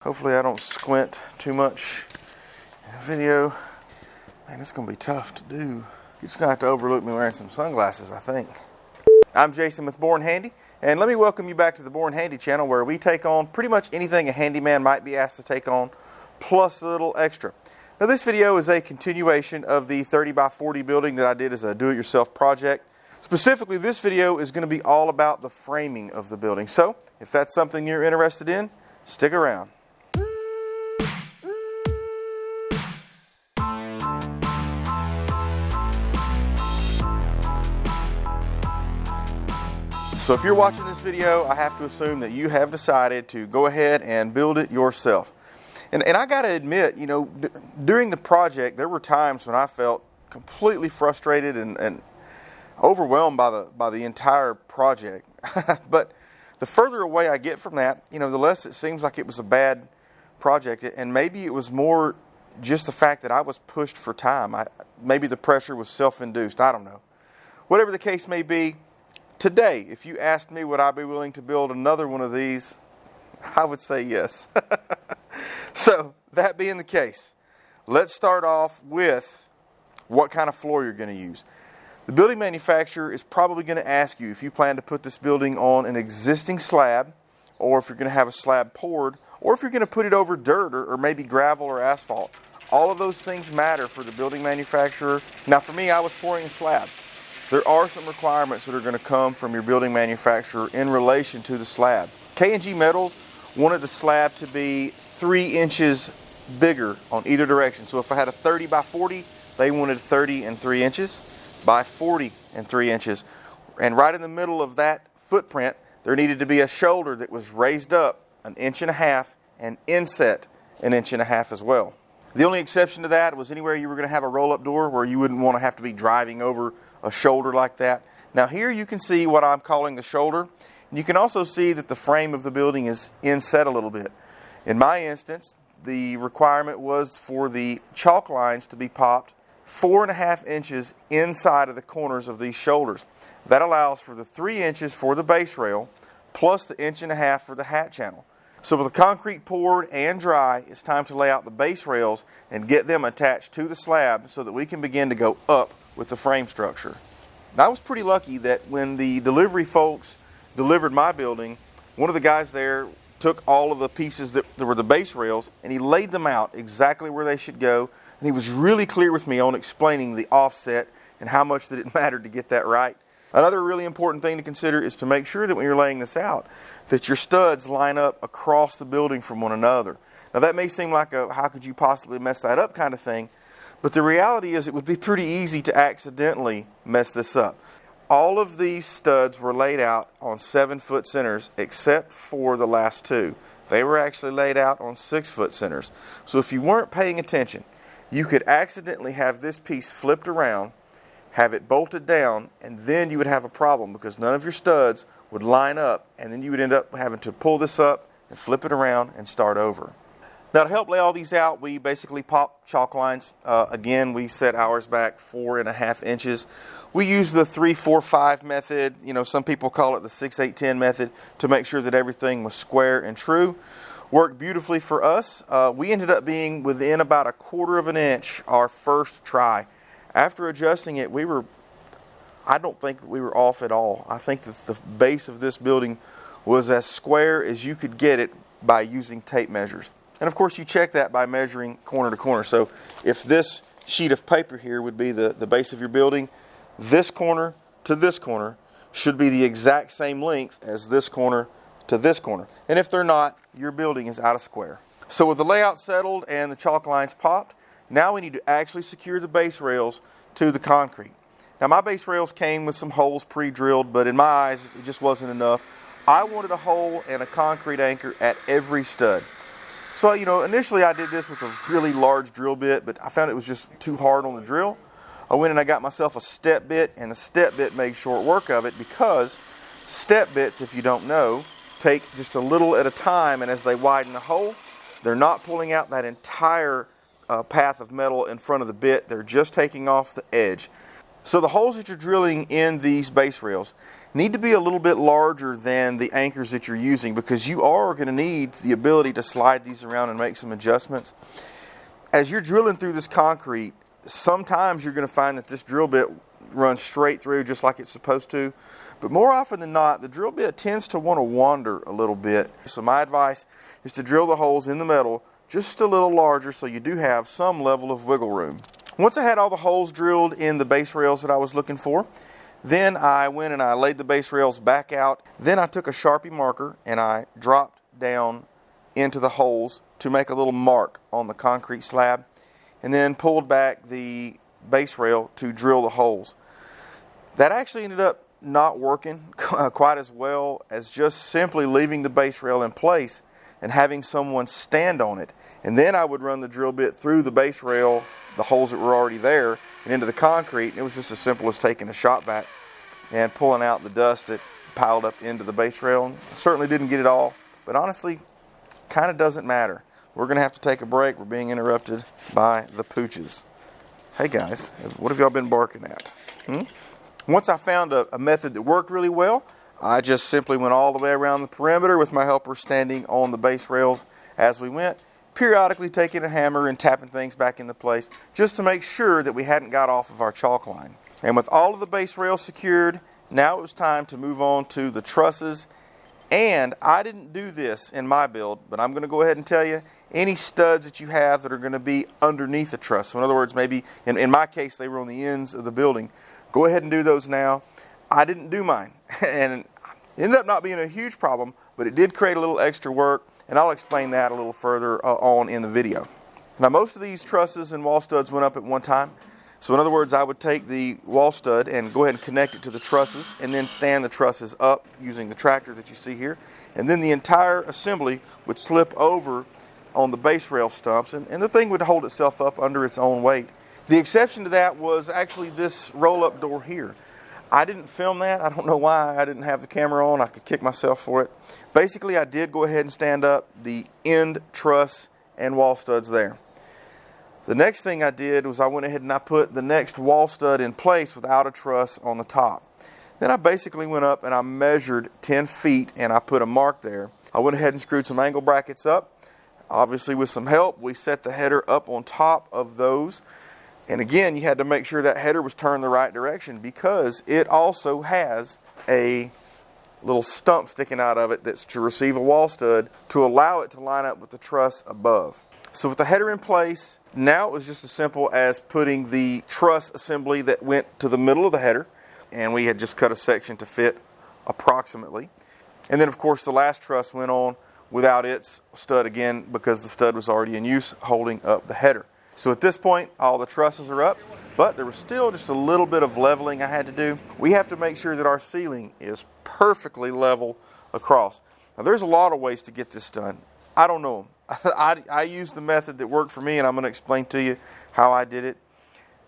Hopefully I don't squint too much in the video. Man, it's going to be tough to do. You're just going to have to overlook me wearing some sunglasses, I think. I'm Jason with Bourne Handy, and let me welcome you back to the Bourne Handy channel, where we take on pretty much anything a handyman might be asked to take on, plus a little extra. Now, this video is a continuation of the 30 by 40 building that I did as a do-it-yourself project. Specifically, this video is going to be all about the framing of the building. So, if that's something you're interested in, stick around. So if you're watching this video, I have to assume that you have decided to go ahead and build it yourself. And I got to admit, you know, during the project, there were times when I felt completely frustrated and overwhelmed by the entire project. But the further away I get from that, you know, the less it seems like it was a bad project. And maybe it was more just the fact that I was pushed for time. Maybe the pressure was self-induced. I don't know. Whatever the case may be, today, if you asked me would I be willing to build another one of these, I would say yes. So, that being the case, let's start off with what kind of floor you're going to use. The building manufacturer is probably going to ask you if you plan to put this building on an existing slab, or if you're going to have a slab poured, or if you're going to put it over dirt or maybe gravel or asphalt. All of those things matter for the building manufacturer. Now, for me, I was pouring a slab. There are some requirements that are going to come from your building manufacturer in relation to the slab. K&G Metals wanted the slab to be 3 inches bigger on either direction. So if I had a 30 by 40, they wanted 30 and 3 inches by 40 and 3 inches. And right in the middle of that footprint, there needed to be a shoulder that was raised up 1.5 inches and inset 1.5 inches as well. The only exception to that was anywhere you were going to have a roll-up door where you wouldn't want to have to be driving over a shoulder like that. Now here you can see what I'm calling the shoulder. You can also see that the frame of the building is inset a little bit. In my instance, the requirement was for the chalk lines to be popped 4.5 inches inside of the corners of these shoulders. That allows for the 3 inches for the base rail plus the 1.5 inches for the hat channel. So with the concrete poured and dry, it's time to lay out the base rails and get them attached to the slab so that we can begin to go up with the frame structure. Now, I was pretty lucky that when the delivery folks delivered my building, one of the guys there took all of the pieces that were the base rails and he laid them out exactly where they should go. And he was really clear with me on explaining the offset and how much that it mattered to get that right. Another really important thing to consider is to make sure that when you're laying this out, that your studs line up across the building from one another. Now that may seem like a how could you possibly mess that up kind of thing, but the reality is it would be pretty easy to accidentally mess this up. All of these studs were laid out on 7-foot centers except for the last two. They were actually laid out on 6-foot centers. So if you weren't paying attention, you could accidentally have this piece flipped around, have it bolted down, and then you would have a problem because none of your studs would line up, and then you would end up having to pull this up and flip it around and start over. Now, to help lay all these out, we basically pop chalk lines. Again, we set ours back 4.5 inches. We use the 3-4-5 method. You know, some people call it the 6-8-10 method to make sure that everything was square and true. Worked beautifully for us. We ended up being within about 1/4 inch our first try. After adjusting it, I don't think we were off at all. I think that the base of this building was as square as you could get it by using tape measures. And of course you check that by measuring corner to corner. So if this sheet of paper here would be the base of your building, this corner to this corner should be the exact same length as this corner to this corner. And if they're not, your building is out of square. So with the layout settled and the chalk lines popped, now we need to actually secure the base rails to the concrete. Now my base rails came with some holes pre-drilled, but in my eyes it just wasn't enough. I wanted a hole and a concrete anchor at every stud. So, you know, initially I did this with a really large drill bit, but I found it was just too hard on the drill. I went and I got myself a step bit, and the step bit made short work of it because step bits, if you don't know, take just a little at a time, and as they widen the hole, they're not pulling out that entire path of metal in front of the bit. They're just taking off the edge. So the holes that you're drilling in these base rails need to be a little bit larger than the anchors that you're using, because you are going to need the ability to slide these around and make some adjustments. As you're drilling through this concrete, sometimes you're going to find that this drill bit runs straight through just like it's supposed to. But more often than not, the drill bit tends to want to wander a little bit. So my advice is to drill the holes in the metal just a little larger so you do have some level of wiggle room. Once I had all the holes drilled in the base rails that I was looking for, then I went and I laid the base rails back out. Then I took a Sharpie marker and I dropped down into the holes to make a little mark on the concrete slab, and then pulled back the base rail to drill the holes. That actually ended up not working quite as well as just simply leaving the base rail in place and having someone stand on it. And then I would run the drill bit through the base rail, the holes that were already there, and into the concrete. It was just as simple as taking a shop vac and pulling out the dust that piled up into the base rail. Certainly didn't get it all, but honestly, kind of doesn't matter. We're going to have to take a break. We're being interrupted by the pooches. Hey guys, what have y'all been barking at? Once I found a method that worked really well, I just simply went all the way around the perimeter with my helper standing on the base rails as we went, periodically taking a hammer and tapping things back into place just to make sure that we hadn't got off of our chalk line. And with all of the base rails secured, now it was time to move on to the trusses. And I didn't do this in my build, but I'm going to go ahead and tell you, any studs that you have that are going to be underneath the truss. So in other words, maybe in my case, they were on the ends of the building. Go ahead and do those now. I didn't do mine, and it ended up not being a huge problem, but it did create a little extra work, and I'll explain that a little further on in the video. Now, most of these trusses and wall studs went up at one time. So in other words, I would take the wall stud and go ahead and connect it to the trusses, and then stand the trusses up using the tractor that you see here. And then the entire assembly would slip over on the base rail stumps, and the thing would hold itself up under its own weight. The exception to that was actually this roll-up door here. I didn't film that. I don't know why I didn't have the camera on. I could kick myself for it. Basically, I did go ahead and stand up the end truss and wall studs there. The next thing I did was I went ahead and I put the next wall stud in place without a truss on the top. Then I basically went up and I measured 10 feet and I put a mark there. I went ahead and screwed some angle brackets up. Obviously, with some help, we set the header up on top of those. And again, you had to make sure that header was turned the right direction, because it also has a little stump sticking out of it that's to receive a wall stud to allow it to line up with the truss above. So with the header in place, now it was just as simple as putting the truss assembly that went to the middle of the header, and we had just cut a section to fit approximately. And then of course the last truss went on without its stud again, because the stud was already in use holding up the header. So at this point, all the trusses are up, but there was still just a little bit of leveling I had to do. We have to make sure that our ceiling is perfectly level across. Now there's a lot of ways to get this done. I don't know them. I used the method that worked for me, and I'm going to explain to you how I did it.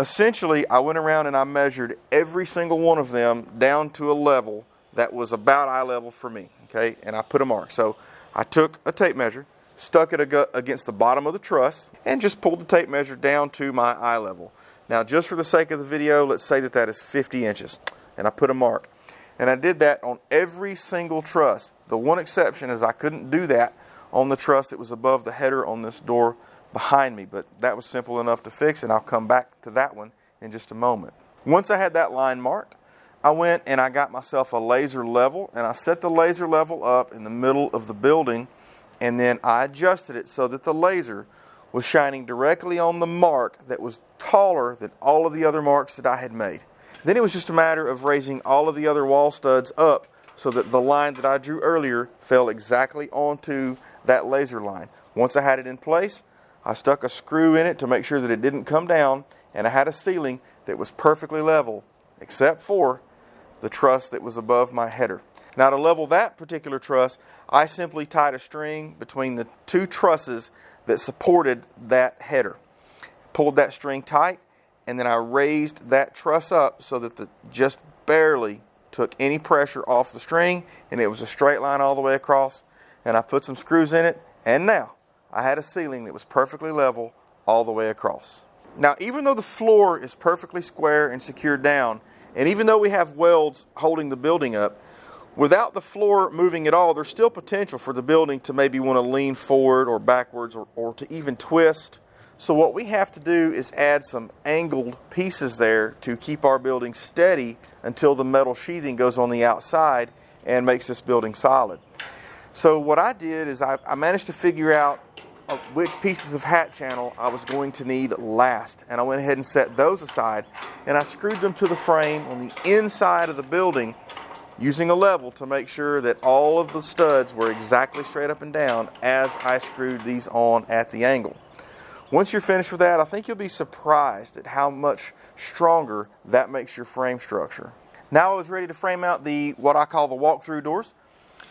Essentially, I went around and I measured every single one of them down to a level that was about eye level for me, okay? And I put a mark. So I took a tape measure, stuck it against the bottom of the truss, and just pulled the tape measure down to my eye level. Now, just for the sake of the video, let's say that that is 50 inches, and I put a mark. And I did that on every single truss. The one exception is I couldn't do that on the truss that was above the header on this door behind me, but that was simple enough to fix, and I'll come back to that one in just a moment. Once I had that line marked, I went and I got myself a laser level, and I set the laser level up in the middle of the building, and then I adjusted it so that the laser was shining directly on the mark that was taller than all of the other marks that I had made. Then it was just a matter of raising all of the other wall studs up so that the line that I drew earlier fell exactly onto that laser line. Once I had it in place, I stuck a screw in it to make sure that it didn't come down, and I had a ceiling that was perfectly level, except for the truss that was above my header. Now, to level that particular truss, I simply tied a string between the two trusses that supported that header. Pulled that string tight, and then I raised that truss up so that it just barely took any pressure off the string, and it was a straight line all the way across. And I put some screws in it, and now I had a ceiling that was perfectly level all the way across. Now, even though the floor is perfectly square and secured down, And even though we have welds holding the building up, without the floor moving at all, there's still potential for the building to maybe want to lean forward or backwards or to even twist. So what we have to do is add some angled pieces there to keep our building steady until the metal sheathing goes on the outside and makes this building solid. So what I did is I managed to figure out which pieces of hat channel I was going to need last, and I went ahead and set those aside, and I screwed them to the frame on the inside of the building using a level to make sure that all of the studs were exactly straight up and down as I screwed these on at the angle. Once you're finished with that, I think you'll be surprised at how much stronger that makes your frame structure. Now I was ready to frame out what I call the walk-through doors.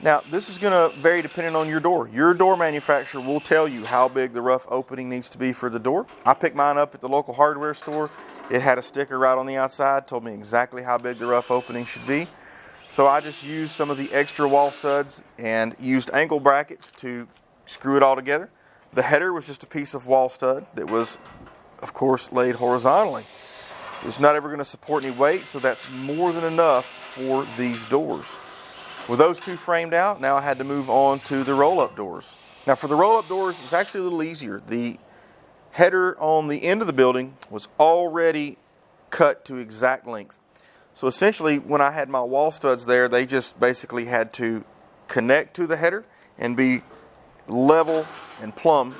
Now, this is going to vary depending on your door. Your door manufacturer will tell you how big the rough opening needs to be for the door. I picked mine up at the local hardware store. It had a sticker right on the outside, told me exactly how big the rough opening should be. So I just used some of the extra wall studs and used angle brackets to screw it all together. The header was just a piece of wall stud that was, of course, laid horizontally. It's not ever going to support any weight, so that's more than enough for these doors. With those two framed out, now I had to move on to the roll-up doors. Now for the roll-up doors, it's actually a little easier. The header on the end of the building was already cut to exact length. So essentially, when I had my wall studs there, they just basically had to connect to the header and be level and plumb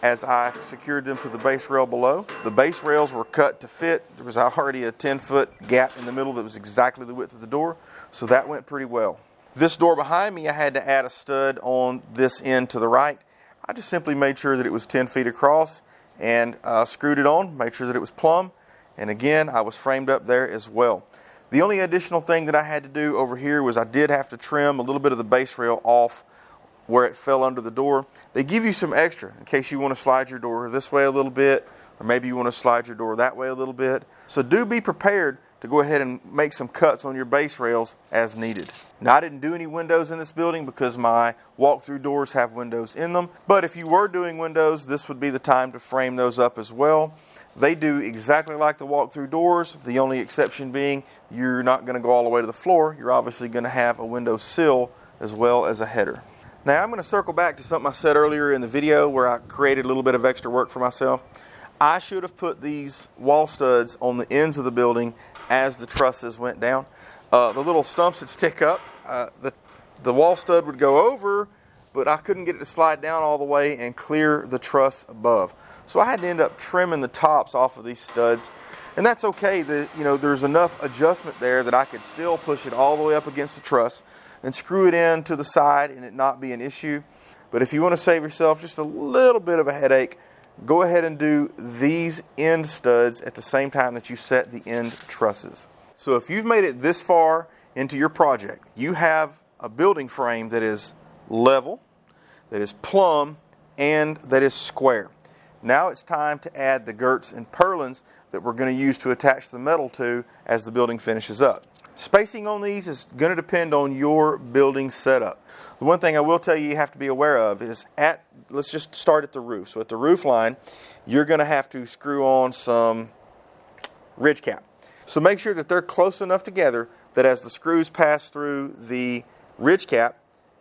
as I secured them to the base rail below. The base rails were cut to fit. There was already a 10-foot gap in the middle that was exactly the width of the door, so that went pretty well. This door behind me, I had to add a stud on this end to the right. I just simply made sure that it was 10 feet across and screwed it on, made sure that it was plumb, and again, I was framed up there as well. The only additional thing that I had to do over here was I did have to trim a little bit of the base rail off where it fell under the door. They give you some extra in case you want to slide your door this way a little bit, or maybe you want to slide your door that way a little bit. So do be prepared to go ahead and make some cuts on your base rails as needed. Now, I didn't do any windows in this building because my walk-through doors have windows in them, but if you were doing windows, this would be the time to frame those up as well. They do exactly like the walk-through doors, the only exception being you're not going to go all the way to the floor. You're obviously going to have a window sill as well as a header. Now, I'm going to circle back to something I said earlier in the video where I created a little bit of extra work for myself. I should have put these wall studs on the ends of the building as the trusses went down. The little stumps that stick up, the wall stud would go over, but I couldn't get it to slide down all the way and clear the truss above. So I had to end up trimming the tops off of these studs, and that's okay. There's enough adjustment there that I could still push it all the way up against the truss and screw it in to the side and it not be an issue. But if you want to save yourself just a little bit of a headache, go ahead and do these end studs at the same time that you set the end trusses. So if you've made it this far into your project, you have a building frame that is level, that is plumb, and that is square. Now it's time to add the girts and purlins that we're going to use to attach the metal to as the building finishes up. Spacing on these is going to depend on your building setup. The one thing I will tell you have to be aware of is let's just start at the roof. So at the roof line, you're going to have to screw on some ridge cap. So make sure that they're close enough together that as the screws pass through the ridge cap,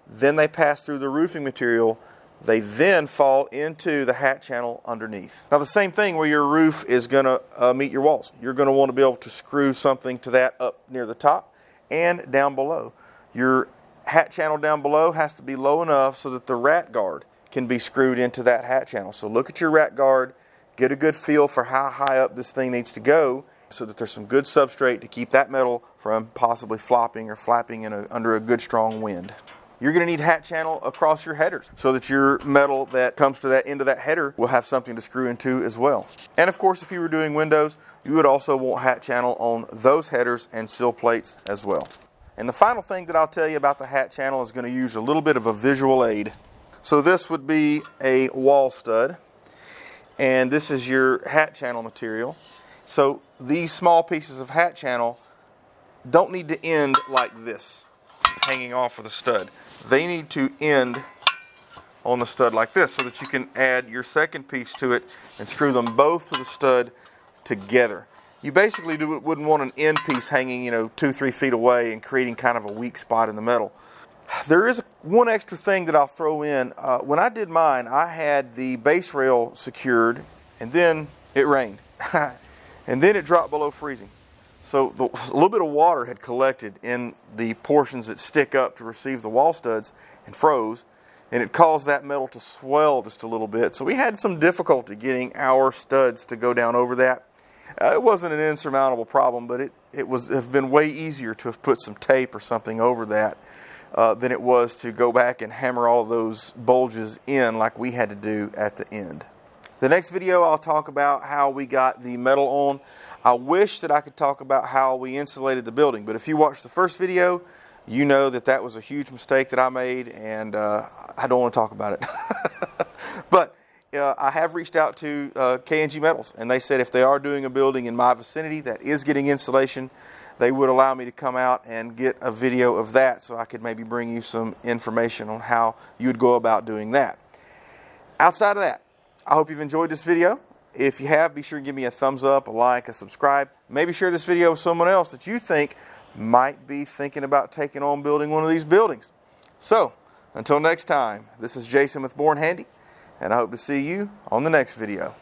then they pass through the roofing material, they then fall into the hat channel underneath. Now the same thing where your roof is going to meet your walls. You're going to want to be able to screw something to that up near the top and down below. Your hat channel down below has to be low enough so that the rat guard can be screwed into that hat channel. So look at your rat guard, get a good feel for how high up this thing needs to go so that there's some good substrate to keep that metal from possibly flopping or flapping under a good strong wind. You're going to need hat channel across your headers so that your metal that comes to that end of that header will have something to screw into as well. And of course, if you were doing windows, you would also want hat channel on those headers and sill plates as well. And the final thing that I'll tell you about the hat channel is going to use a little bit of a visual aid. So this would be a wall stud, and this is your hat channel material. So these small pieces of hat channel don't need to end like this, hanging off of the stud. They need to end on the stud like this so that you can add your second piece to it and screw them both to the stud together. you basically wouldn't want an end piece hanging, 2-3 feet away and creating kind of a weak spot in the metal. There is one extra thing that I'll throw in. When I did mine, I had the base rail secured, and then it rained. And then it dropped below freezing. So a little bit of water had collected in the portions that stick up to receive the wall studs and froze, and it caused that metal to swell just a little bit. So we had some difficulty getting our studs to go down over that. It wasn't an insurmountable problem, but it would have been way easier to have put some tape or something over that than it was to go back and hammer all of those bulges in like we had to do at the end. The next video I'll talk about how we got the metal on. I wish that I could talk about how we insulated the building, but if you watched the first video, you know that was a huge mistake that I made, and I don't want to talk about it. But I have reached out to K&G Metals, and they said if they are doing a building in my vicinity that is getting insulation, they would allow me to come out and get a video of that so I could maybe bring you some information on how you would go about doing that. Outside of that, I hope you've enjoyed this video. If you have, be sure to give me a thumbs up, a like, a subscribe. Maybe share this video with someone else that you think might be thinking about taking on building one of these buildings. So, until next time, this is Jason with Bourne Handy, and I hope to see you on the next video.